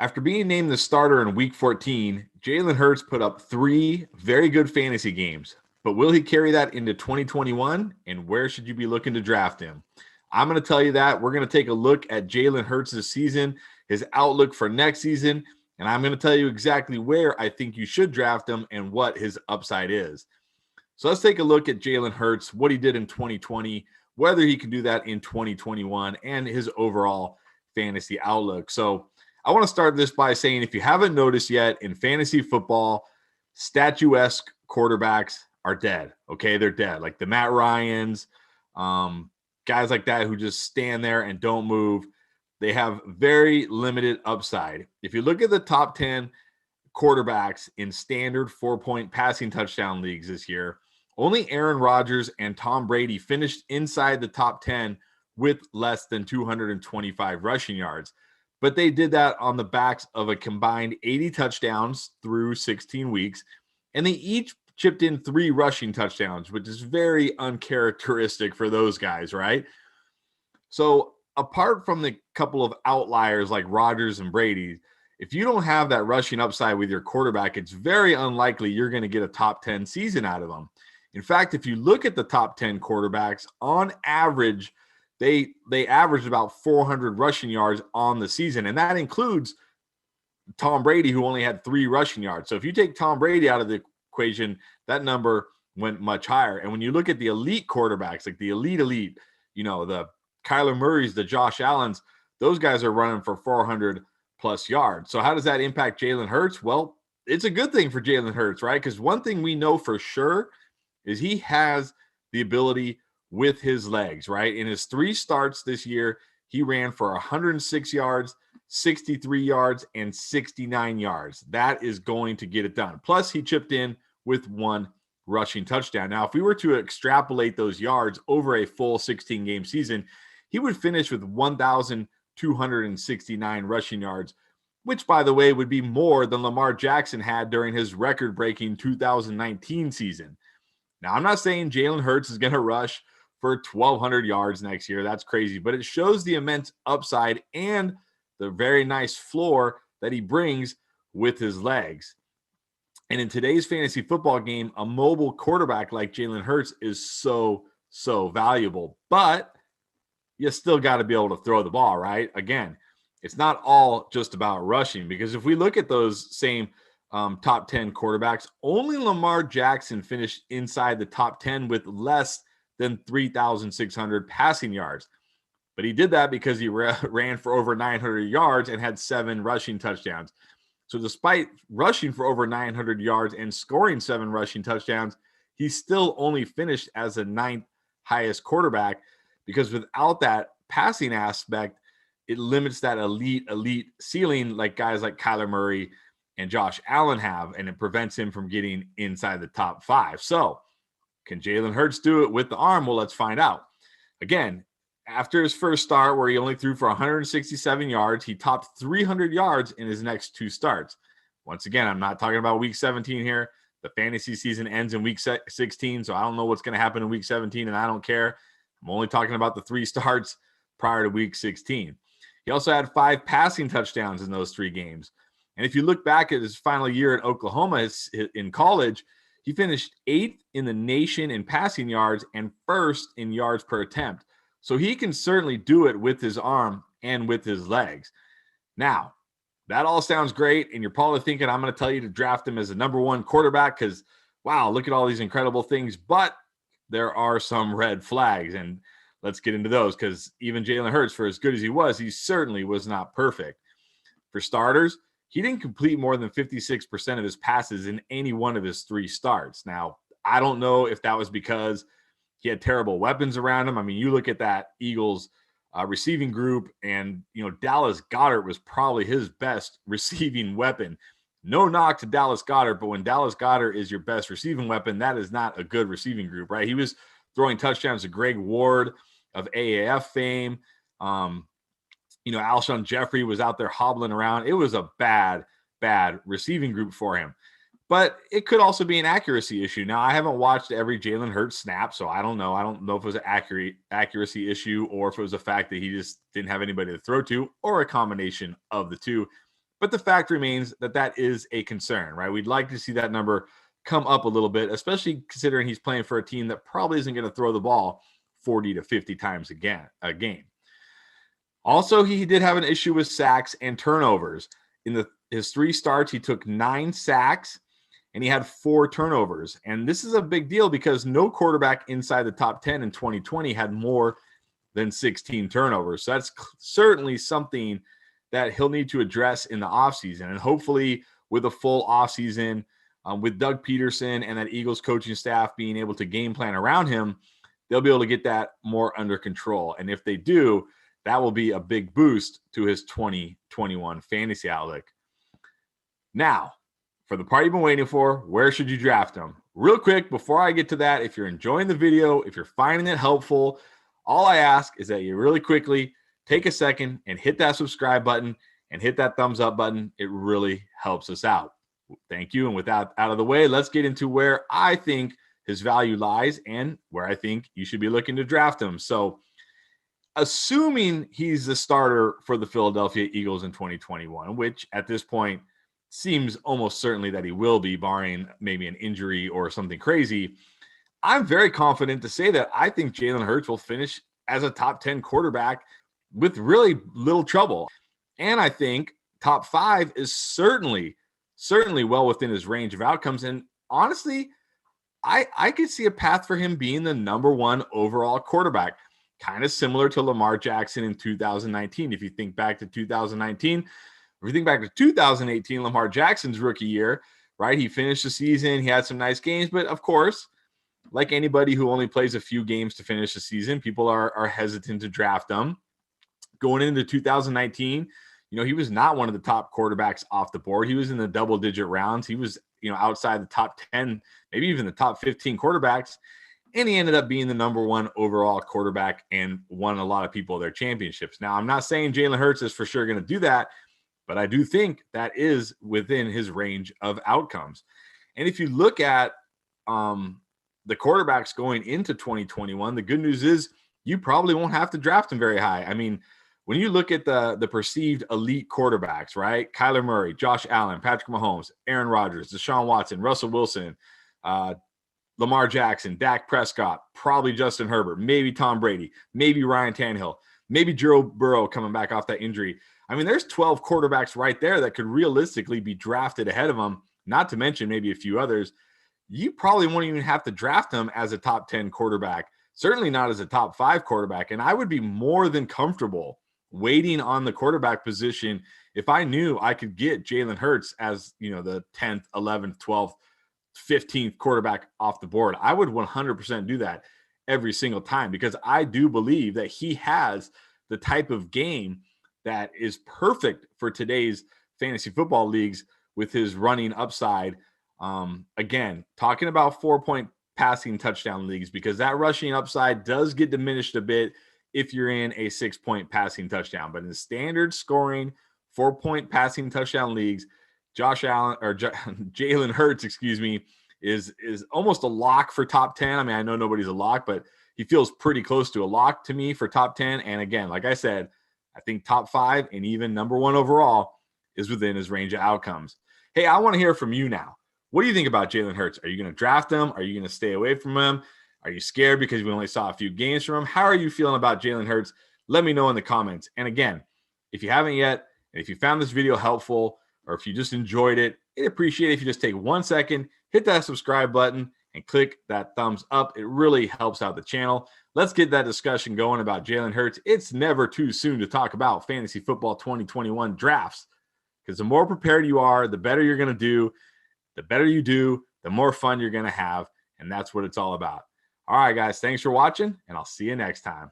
After being named the starter in Week 14, Jalen Hurts put up 3 very good fantasy games. But will he carry that into 2021? And where should you be looking to draft him? I'm going to tell you that. We're going to take a look at Jalen Hurts' season, his outlook for next season, and I'm going to tell you exactly where I think you should draft him and what his upside is. So let's take a look at Jalen Hurts, what he did in 2020, whether he can do that in 2021, and his overall fantasy outlook. So I want to start this by saying, if you haven't noticed yet, in fantasy football, statuesque quarterbacks are dead. Okay, they're dead. Like the Matt Ryans, guys like that who just stand there and don't move. They have very limited upside. If you look at the top 10 quarterbacks in standard 4-point passing touchdown leagues this year, only Aaron Rodgers and Tom Brady finished inside the top 10 with less than 225 rushing yards. But they did that on the backs of a combined 80 touchdowns through 16 weeks, and they each chipped in 3 rushing touchdowns, which is very uncharacteristic for those guys, right? So apart from the couple of outliers like Rodgers and Brady, if you don't have that rushing upside with your quarterback, it's very unlikely you're going to get a top 10 season out of them. In fact, if you look at the top 10 quarterbacks, on average, they averaged about 400 rushing yards on the season, and that includes Tom Brady, who only had 3 rushing yards. So if you take Tom Brady out of the equation, that number went much higher. And when you look at the elite quarterbacks, like the elite, the Kyler Murrays, the Josh Allens, those guys are running for 400 plus yards. So how does that impact Jalen Hurts? Well, it's a good thing for Jalen Hurts, right? Because one thing we know for sure is he has the ability with his legs, right? In his 3 starts this year, he ran for 106 yards, 63 yards, and 69 yards. That is going to get it done. Plus, he chipped in with 1 rushing touchdown. Now, if we were to extrapolate those yards over a full 16-game season, he would finish with 1,269 rushing yards, which, by the way, would be more than Lamar Jackson had during his record-breaking 2019 season. Now, I'm not saying Jalen Hurts is going to rush for 1,200 yards next year. That's crazy. But it shows the immense upside and the very nice floor that he brings with his legs. And in today's fantasy football game, a mobile quarterback like Jalen Hurts is so valuable. But you still got to be able to throw the ball, right? Again, it's not all just about rushing, because if we look at those same top 10 quarterbacks, only Lamar Jackson finished inside the top 10 with less than 3,600 passing yards. But he did that because he ran for over 900 yards and had 7 rushing touchdowns. So despite rushing for over 900 yards and scoring 7 rushing touchdowns, he still only finished as the 9th highest quarterback, because without that passing aspect, it limits that elite ceiling like guys like Kyler Murray and Josh Allen have, and it prevents him from getting inside the top 5. So can Jalen Hurts do it with the arm? Well, let's find out. Again, after his first start where he only threw for 167 yards, he topped 300 yards in his next 2 starts. Once again, I'm not talking about week 17 here. The fantasy season ends in week 16, so I don't know what's going to happen in week 17, and I don't care. I'm only talking about the 3 starts prior to week 16. He also had 5 passing touchdowns in those 3 games. And if you look back at his final year at Oklahoma in college, he finished 8th in the nation in passing yards and 1st in yards per attempt. So he can certainly do it with his arm and with his legs. Now, that all sounds great, and you're probably thinking I'm going to tell you to draft him as a number 1 quarterback because, wow, look at all these incredible things. But there are some red flags, and let's get into those, because even Jalen Hurts, for as good as he certainly was not perfect. For starters, he didn't complete more than 56% of his passes in any one of his 3 starts. Now, I don't know if that was because he had terrible weapons around him. I mean, you look at that Eagles receiving group, and, Dallas Goedert was probably his best receiving weapon. No knock to Dallas Goedert, but when Dallas Goedert is your best receiving weapon, that is not a good receiving group, right? He was throwing touchdowns to Greg Ward of AAF fame. Alshon Jeffrey was out there hobbling around. It was a bad receiving group for him. But it could also be an accuracy issue. Now, I haven't watched every Jalen Hurts snap, so I don't know. I don't know if it was an accuracy issue or if it was the fact that he just didn't have anybody to throw to, or a combination of the two. But the fact remains that that is a concern, right? We'd like to see that number come up a little bit, especially considering he's playing for a team that probably isn't going to throw the ball 40 to 50 times a game. Also, he did have an issue with sacks and turnovers. In his 3 starts, he took 9 sacks and he had 4 turnovers. And this is a big deal because no quarterback inside the top 10 in 2020 had more than 16 turnovers. So that's certainly something that he'll need to address in the offseason. And hopefully with a full offseason, with Doug Peterson and that Eagles coaching staff being able to game plan around him, they'll be able to get that more under control. And if they do, that will be a big boost to his 2021 fantasy outlook. Now, for the part you've been waiting for, where should you draft him? Real quick, before I get to that, if you're enjoying the video, if you're finding it helpful, all I ask is that you really quickly take a second and hit that subscribe button and hit that thumbs up button. It really helps us out. Thank you. And with that out of the way, let's get into where I think his value lies and where I think you should be looking to draft him. So, assuming he's the starter for the Philadelphia Eagles in 2021, which at this point seems almost certainly that he will be, barring maybe an injury or something crazy, I'm very confident to say that I think Jalen Hurts will finish as a top 10 quarterback with really little trouble. And I think top 5 is certainly well within his range of outcomes. And honestly, I could see a path for him being the number 1 overall quarterback, kind of similar to Lamar Jackson in 2019. If you think back to 2019, if you think back to 2018, Lamar Jackson's rookie year, right? He finished the season. He had some nice games, but of course, like anybody who only plays a few games to finish the season, people are hesitant to draft them. Going into 2019, he was not one of the top quarterbacks off the board. He was in the double-digit rounds. He was, outside the top 10, maybe even the top 15 quarterbacks. And he ended up being the number 1 overall quarterback and won a lot of people their championships. Now, I'm not saying Jalen Hurts is for sure going to do that, but I do think that is within his range of outcomes. And if you look at the quarterbacks going into 2021, the good news is you probably won't have to draft them very high. I mean, when you look at the perceived elite quarterbacks, right? Kyler Murray, Josh Allen, Patrick Mahomes, Aaron Rodgers, Deshaun Watson, Russell Wilson, Lamar Jackson, Dak Prescott, probably Justin Herbert, maybe Tom Brady, maybe Ryan Tannehill, maybe Joe Burrow coming back off that injury. I mean, there's 12 quarterbacks right there that could realistically be drafted ahead of him, not to mention maybe a few others. You probably won't even have to draft them as a top 10 quarterback, certainly not as a top 5 quarterback. And I would be more than comfortable waiting on the quarterback position if I knew I could get Jalen Hurts as, the 10th, 11th, 12th, 15th quarterback off the board. I would 100% do that every single time because I do believe that he has the type of game that is perfect for today's fantasy football leagues with his running upside. Again, talking about 4-point passing touchdown leagues because that rushing upside does get diminished a bit if you're in a 6-point passing touchdown. But in standard scoring 4-point passing touchdown leagues, Jalen Hurts, is almost a lock for top 10. I mean, I know nobody's a lock, but he feels pretty close to a lock to me for top 10. And again, like I said, I think top 5 and even number 1 overall is within his range of outcomes. Hey, I want to hear from you now. What do you think about Jalen Hurts? Are you going to draft him? Are you going to stay away from him? Are you scared because we only saw a few games from him? How are you feeling about Jalen Hurts? Let me know in the comments. And again, if you haven't yet, and if you found this video helpful, or if you just enjoyed it, I'd appreciate it if you just take 1 second, hit that subscribe button, and click that thumbs up. It really helps out the channel. Let's get that discussion going about Jalen Hurts. It's never too soon to talk about fantasy football 2021 drafts because the more prepared you are, the better you're going to do. The better you do, the more fun you're going to have. And that's what it's all about. All right, guys, thanks for watching, and I'll see you next time.